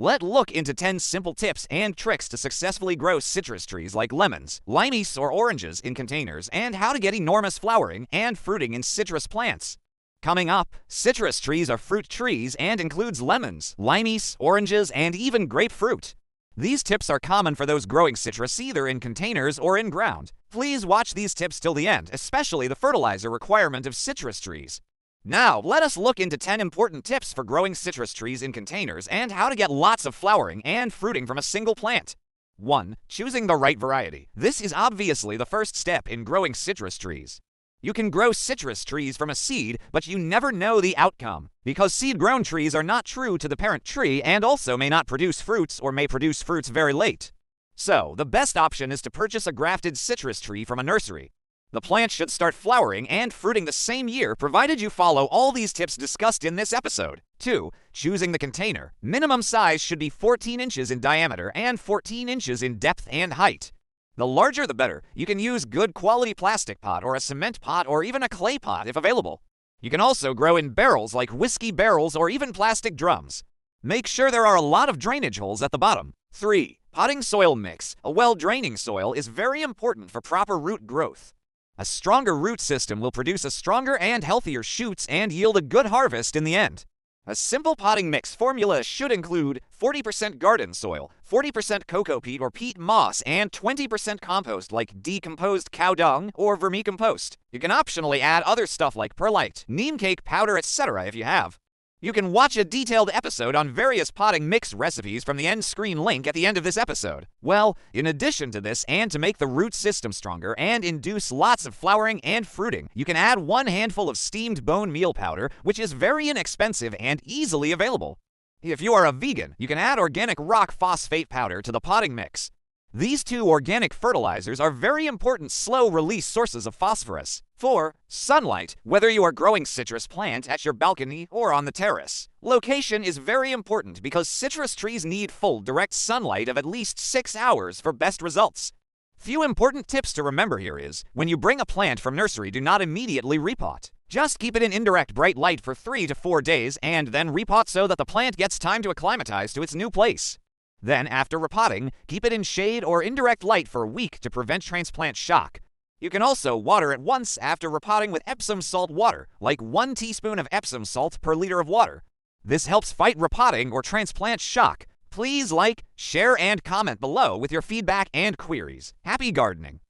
Let's look into 10 simple tips and tricks to successfully grow citrus trees like lemons, limeys, or oranges in containers, and how to get enormous flowering and fruiting in citrus plants. Coming up, citrus trees are fruit trees and includes lemons, limeys, oranges, and even grapefruit. These tips are common for those growing citrus either in containers or in ground. Please watch these tips till the end, especially the fertilizer requirement of citrus trees. Now, let us look into 10 important tips for growing citrus trees in containers and how to get lots of flowering and fruiting from a single plant. 1. Choosing the right variety. This is obviously the first step in growing citrus trees. You can grow citrus trees from a seed, but you never know the outcome, because seed-grown trees are not true to the parent tree and also may not produce fruits or may produce fruits very late. So, the best option is to purchase a grafted citrus tree from a nursery. The plant should start flowering and fruiting the same year provided you follow all these tips discussed in this episode. 2. Choosing the container. Minimum size should be 14 inches in diameter and 14 inches in depth and height. The larger the better. You can use good quality plastic pot or a cement pot or even a clay pot if available. You can also grow in barrels like whiskey barrels or even plastic drums. Make sure there are a lot of drainage holes at the bottom. 3. Potting soil mix. A well-draining soil is very important for proper root growth. A stronger root system will produce a stronger and healthier shoots and yield a good harvest in the end. A simple potting mix formula should include 40% garden soil, 40% cocoa peat or peat moss, and 20% compost like decomposed cow dung or vermicompost. You can optionally add other stuff like perlite, neem cake powder, etc. if you have. You can watch a detailed episode on various potting mix recipes from the end screen link at the end of this episode. Well, in addition to this, and to make the root system stronger and induce lots of flowering and fruiting, you can add 1 handful of steamed bone meal powder, which is very inexpensive and easily available. If you are a vegan, you can add organic rock phosphate powder to the potting mix. These 2 organic fertilizers are very important slow-release sources of phosphorus. 4. Sunlight. Whether you are growing citrus plant at your balcony or on the terrace, location is very important because citrus trees need full direct sunlight of at least 6 hours for best results. Few important tips to remember here is, when you bring a plant from nursery, do not immediately repot. Just keep it in indirect bright light for 3 to 4 days and then repot so that the plant gets time to acclimatize to its new place. Then, after repotting, keep it in shade or indirect light for a week to prevent transplant shock. You can also water it once after repotting with Epsom salt water, like 1 teaspoon of Epsom salt per liter of water. This helps fight repotting or transplant shock. Please like, share, and comment below with your feedback and queries. Happy gardening!